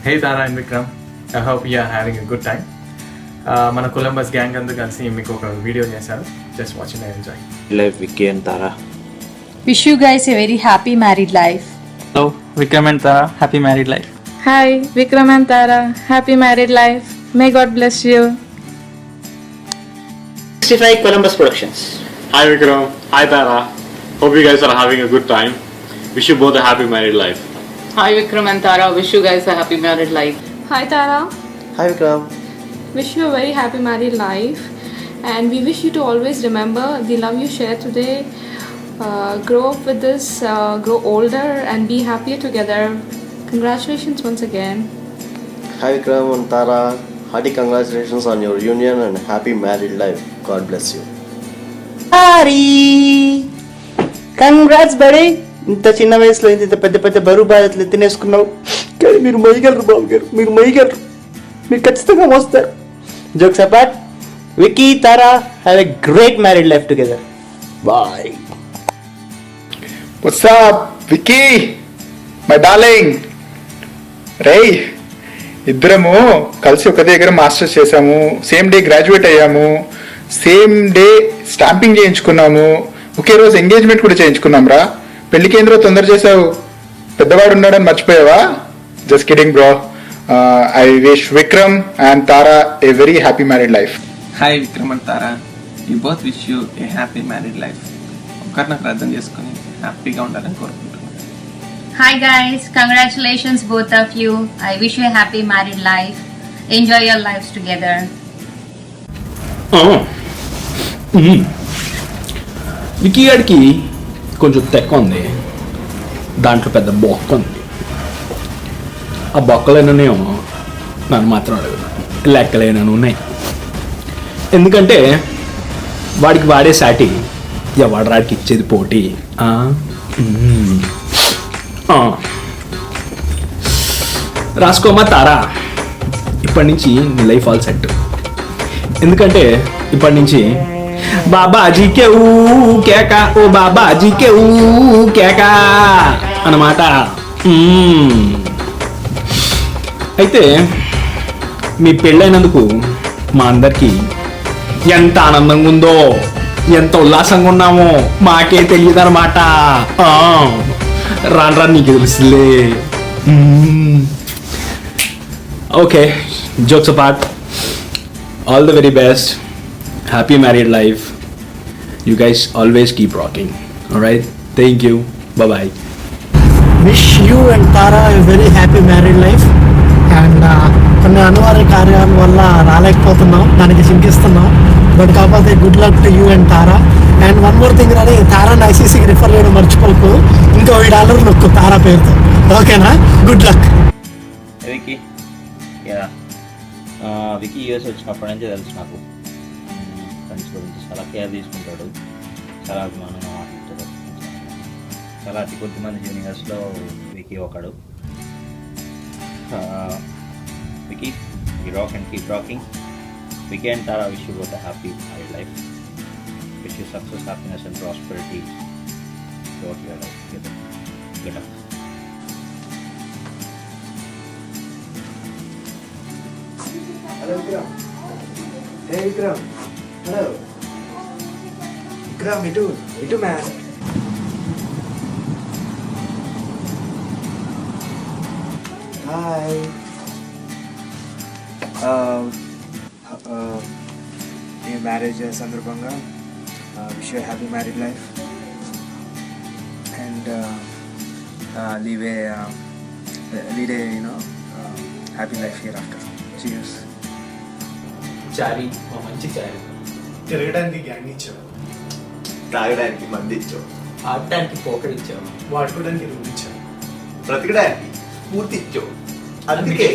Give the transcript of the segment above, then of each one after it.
Hey Tara and Vikram, I hope you are having a good time. మన Columbus gang అందరూ కలిసి మీకు ఒక వీడియో చేశారు. Just watch and enjoy. Life Vicky and Tara. Wish you guys a very happy married life. Hello, Vikram and Tara. Happy married life. Hi, Vikram and Tara. Happy married life. May God bless you. 65 Columbus Productions. Hi Vikram, hi Tara. Hope you guys are having a good time. Wish you both a happy married life. Hi Vikram and Tara, wish you guys a happy married life. Hi Tara. Hi Vikram. Wish you a very happy married life, and we wish you to always remember the love you share today. Grow up with this, grow older, and be happier together. Congratulations once again. Hi Vikram and Tara. Hearty congratulations on your union and happy married life. God bless you. Hari! Congrats buddy! ఇంత చిన్న వయసులో ఇంత పెద్ద పెద్ద బరువు బాధ్యతలు ఎత్తినేసుకున్నావు. కానీ మీరు మొయ్యగలరు బాబు గారు, మీరు మొయ్యగలరు, మీరు ఖచ్చితంగా మోస్తారు. Jokes apart, Vicky Tara have a great married life together. Bye. What's up, Vicky? My darling. రేయ్, ఇద్దరము కలిసి ఒక దగ్గర మాస్టర్స్ చేసాము, సేమ్ డే గ్రాడ్యుయేట్ అయ్యాము, సేమ్ డే స్టాంపింగ్ చేయించుకున్నాము, ఒకే రోజు ఎంగేజ్మెంట్ కూడా చేయించుకున్నాం రా. పెళ్లికి ఏంద్రో తొందర చేసావు, పెద్దవాడు ఉన్నాడని మర్చిపోయావా? Just kidding bro. I wish Vikram and Tara a very happy married life. Hi Vikram and Tara. We both wish you a happy married life. ఒకరినొకరు అర్థం చేసుకొని హ్యాపీగా ఉండాలని కోరుకుంటున్నాను. Hi guys, congratulations both of you. I wish you a happy married life. Enjoy your lives together. Vicky గారికి కొంచెం తెక్క ఉంది, దాంట్లో పెద్ద బొక్క ఉంది. ఆ బొక్కలేననేమో నన్ను మాత్రం అడుగుతున్నాను, లెక్కలేనను ఉన్నాయి. ఎందుకంటే వాడికి వాడే సాటి ఎవడు రాడికి ఇచ్చేది పోటీ. రాసుకోమా తారా, ఇప్పటి నుంచి నీ లైఫ్ ఆల్ సెట్. ఎందుకంటే ఇప్పటి నుంచి బాబాజీ కే ఊ కేక, ఓ బాబాజీ కే ఊ కేక అన్నమాట. అయితే మీ పెళ్ళైనందుకు మా అందరికీ ఎంత ఆనందంగా ఉందో, ఎంత ఉల్లాసంగా ఉన్నామో మాకే తెలియదు అనమాట. రాను రాను నీకు తెలుసులే. Okay, jokes apart, all the very best, happy married life, you guys always keep rocking. All right, thank you, bye bye. Wish you and Tara a very happy married life. And కొన్ని అనివార్య కార్యాల వల్ల రాలేకపోతున్నాం, దానికి చింతిస్తున్నాం. But కాకపోతే good luck to you and Tara. And one more thing రాని, తారాని ఐసీసీకి refer చేయడం మర్చిపోకు. ఇంకో $1 నొక్కు తారా పేరుతో, ఓకేనా? Good luck. Vicky, yeah, Vicky US వచ్చినప్పటి నుంచి తెలుసు నాకు. ఫ్రెండ్స్ గురించి చాలా కేర్ తీసుకుంటాడు, చాలా అభిమానంగా మాట్లాడతాడు. చాలా అతి కొద్దిమంది జూనియర్స్లో వికీ ఒకడు. Vicky, you rock and keep rocking. Vicky and Tara wish you both a happy married life. Wish you success, happiness and prosperity throughout your life together. Good luck. Hello Vikram. Hey Vikram, hello Vikram. ఇటు మ్యాన్. హాయ్. మీ మ్యారేజ్ సందర్భంగా wish you happy married life and lead a happy life hereafter. Cheers. Chari, మంచి చారి. తిరగడానికి gang ఇచ్చావు, తాగడానికి మంది ఇచ్చావు, ఆడటానికి పోకర్ ఇచ్చావు, వాడుకోవడానికి రూమ్ ఇచ్చావు, బ్రతకడానికి స్ఫూర్తి ఇచ్చావు. అందుకే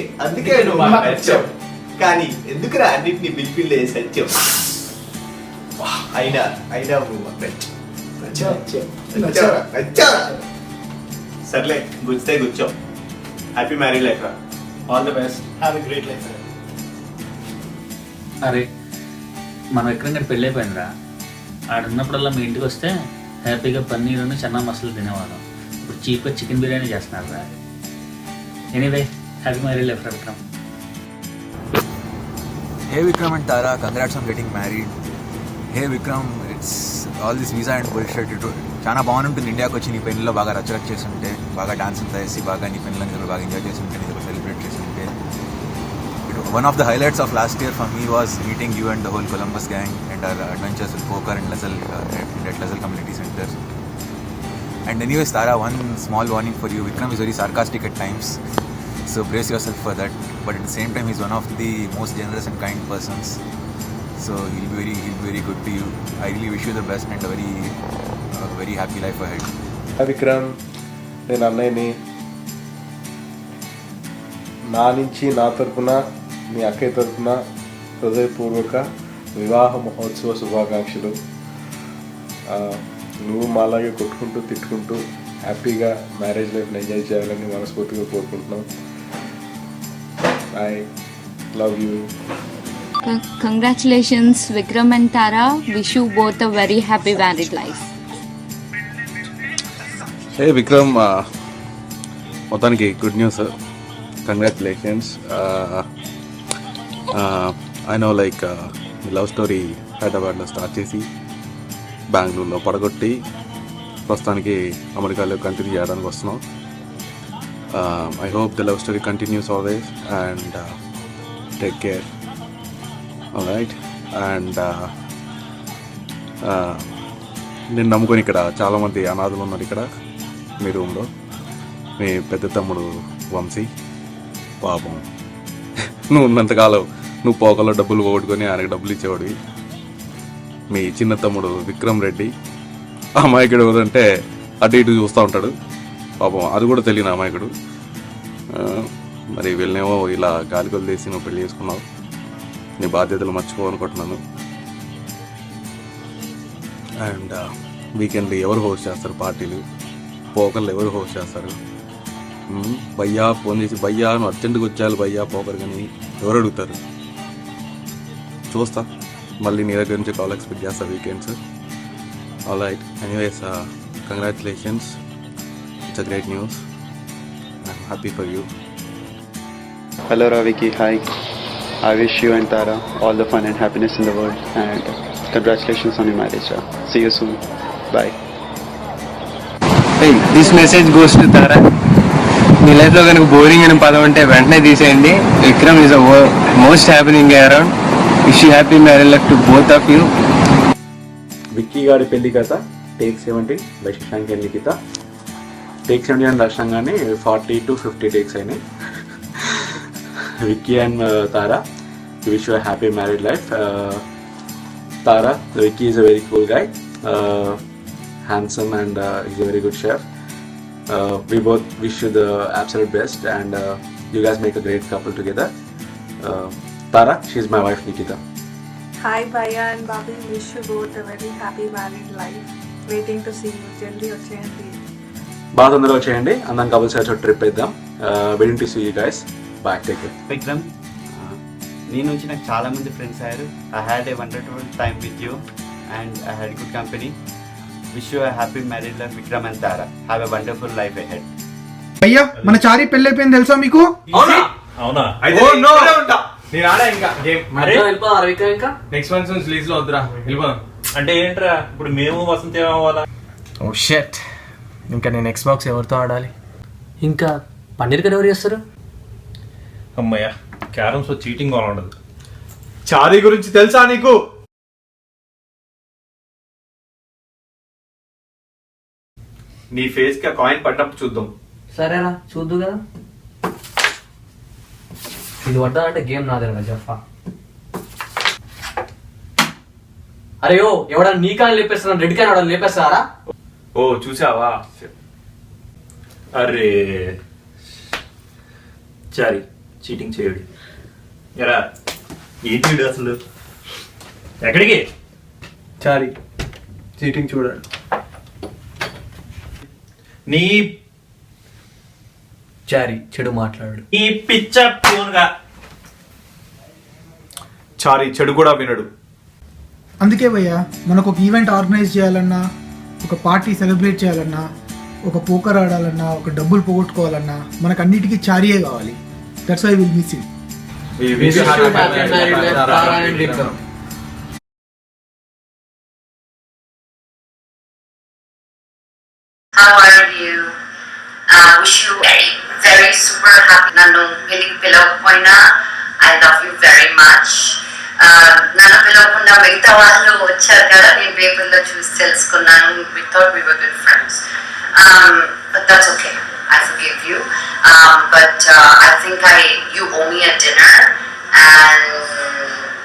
నువ్వు మాకు నచ్చావు. కానీ ఎందుకురా అన్నింటినీ బిల్పిల్ వేసి వచ్చావు. అయినా నువ్వు నచ్చావు. సర్లే, గుర్తే కూర్చో. హ్యాపీ మ్యారీడ్ లైఫ్ రా. All the best. Have a great life. అరే, మన విక్రమ్ గారి పెళ్ళి అయిపోయిందిరా. ఆడున్నప్పుడల్లా మీ ఇంటికి వస్తే హ్యాపీగా పన్నీరును చెన్నా మసాలా తినేవాళ్ళం. ఇప్పుడు చీప్గా చికెన్ బిర్యానీ చేస్తున్నారు రా. Anyway, happy married life Vikram. Hey Vikram and Tara, congrats on getting married. Hey Vikram, it's all this visa and bullshit. చాలా బాగుంటుంది ఇండియాకి వచ్చి నీ పెళ్ళిలో బాగా రచ్చరచ్ చేస్తుంటే, బాగా డాన్స్ అంతా వేసి బాగా నీ పెళ్ళిలో బాగా ఎంజాయ్ చేస్తుంటే, నీ సెలబ్రేట్ చేస్తుంటే. One of the highlights of last year for me was meeting you and the whole Columbus gang and our adventures with poker and Lasalle at Lasalle Community Center. And anyways, Tara, one small warning for you. Vikram is very sarcastic at times, so brace yourself for that. But at the same time, he's one of the most generous and kind persons. So he'll be very good to you. I really wish you the best and a very happy life ahead. Vikram, నేను అన్నయ్యని. నా నుంచి నా తరపున మీ అక్కయ్య తరపున హృదయపూర్వక వివాహ మహోత్సవ శుభాకాంక్షలు. నువ్వు మాలాగే కొట్టుకుంటూ తిట్టుకుంటూ హ్యాపీగా మ్యారేజ్ లైఫ్ని ఎంజాయ్ చేయాలని మనస్ఫూర్తిగా కోరుకుంటున్నాం. I love you. Congratulations Vikram and Tara. Wish you both a very happy married life. Hey Vikram, మొత్తానికి good news. Congratulations. I know like ఈ లవ్ స్టోరీ హైదరాబాద్లో స్టార్ట్ చేసి బెంగళూరులో పడగొట్టి ప్రస్తుతానికి అమెరికాలో కంటిన్యూ చేయడానికి వస్తున్నాం. I hope the love story continuous always and take care. Right. And నేను నమ్ముకొని ఇక్కడ చాలామంది అనాథులు ఉన్నారు ఇక్కడ మీ రూమ్లో. మీ పెద్ద తమ్ముడు వంశీ, పాపం నువ్వు ఉన్నంతకాలం నువ్వు పోకల్లో డబ్బులు పోగొట్టుకొని ఆయనకు డబ్బులు ఇచ్చేవాడివి. మీ చిన్న తమ్ముడు విక్రమ్ రెడ్డి, అమాయకుడు ఎవరంటే అటు ఇటు చూస్తూ ఉంటాడు పాపం, అది కూడా తెలియని అమాయకుడు. మరి వీళ్ళనేమో ఇలా గాలి కొలిదేసి నువ్వు పెళ్లి చేసుకున్నావు. నీ బాధ్యతలు మర్చిపోవనుకుంటున్నాను. అండ్ వీకెండ్లు ఎవరు హోస్ట్ చేస్తారు పార్టీలు, పోకర్లు ఎవరు హోస్ట్ చేస్తారు? భయ్యా ఫోన్ చేసి భయ్యా నువ్వు అర్జెంటుగా వచ్చాను భయ్యా పోకర్, కానీ ఎవరు అడుగుతారు? చూస్తా మళ్ళీ నీ దగ్గర నుంచి కాల్ ఎక్స్పెక్ట్ చేస్తా weekends. All right. Anyways, congratulations. It's a great news. I'm happy for you. Hello Raviki, hi. I wish you and Tara all the fun and happiness in the world, and congratulations on your marriage. See you soon. Bye. Hey, this message goes to Tara. మీ లైఫ్లో కనుక boring అని పదం అంటే వెంటనే తీసేయండి. Vikram is a most happening guy around. Wish you happy marriage life to both of you. Vicky గారి పెళ్లి కథ take 70 by Shashank and Likhita. Take 70 అని రాష్ట్రంగానే 40 to 50 టేక్స్ అయినాయి. Vicky and Tara, we wish you a happy married life. Tara, Vicky is a very cool guy, handsome, and he's a very good chef. We both wish you the absolute best, and you guys make a great couple together. Tara, she's my wife Nikita. Hi Bhaiya and Bobby, wish you both a very happy married life. Waiting to see you. Jaldi వచ్చేయండి. బాగా తొందరగా వచ్చేయండి. అందరం కబుల్స్ వచ్చి trip వేద్దాం. Waiting to see you guys. Bye, take care. Vikram, నీ నుంచి నాకు చాలా మంది ఫ్రెండ్స్ అయ్యారు. I had a wonderful time with you and I had good company. Wish you a happy married life, Vikram and Tara. Have a wonderful life ahead. అయ్యా మన చారీ పెళ్ళి అయిపోయింది తెలుసా మీకు? అవునా? నేను ఆడా ఇంకా గేమ్. ఇంకా నెక్స్ట్ మంత్ నుంచి రిలీజ్ లో వద్దురా వెళ్ళిపోదాం. అంటే ఏంట్రా ఇప్పుడు మేము వసంత ఏమవ్వాలా? ఓ షట్, ఇంకా నేను ఎక్స్ బాక్స్ ఎవరితో ఆడాలి? ఇంకా పన్నీర్ కర్రీ ఎవరు చేస్తారు? అమ్మయ్య, క్యారమ్స్ లో చీటింగ్ కావాలి ఉండదు. చారీ గురించి తెలుసా నీకు? నీ ఫేస్ కి ఆ కాయిన్ పడ్డప్పుడు చూద్దాం. సరేరా చూద్దు కదా. ఇది పడ్డా అంటే గేమ్ నాదేరా జఫా. అరే ఓ ఎవడా నీ కాయని లేపేస్తున్నా, రెడ్ కాయని ఎవడా లేపేస్తారా? ఓ చూసావా? అరే చారీ చీటింగ్ చేయడు. ఎరా ఏంటి అసలు? ఎక్కడికి? చారీ చీటింగ్ చూడండి. నీ చారీ చెడు మాట్లాడు. ఈ పిచ్చ ఫోన్గా చారీ చెడు కూడా వినడు. అందుకే భయ్యా మనకు ఒక ఈవెంట్ ఆర్గనైజ్ చేయాలన్నా, ఒక పార్టీ సెలబ్రేట్ చేయాలన్నా, ఒక పోకర్ ఆడాలన్నా, ఒక డబ్బులు పోగొట్టుకోవాలన్నా మనకు అన్నిటికీ చారీయే కావాలి. That's why we'll miss you. We wish you happy married life, Tara and Vikram. How are you? Wish you very super happy. Nanu pelik pilavapoina. I love you very much. Nanu pilavakunda migita vallu vacharu kada nenu paper lo choose telusukunnanu. We thought we were good friends. But that's okay. I forgive you. But I think you owe me a dinner and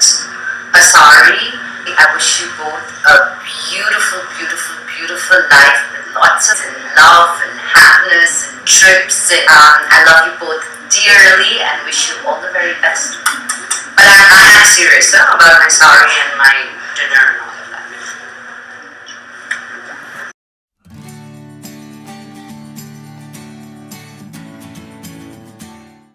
a sorry. I wish you both a beautiful, beautiful, beautiful life with lots of love and happiness and trips. I love you both dearly and wish you all the very best. But I'm serious about my sorry and my dinner and all.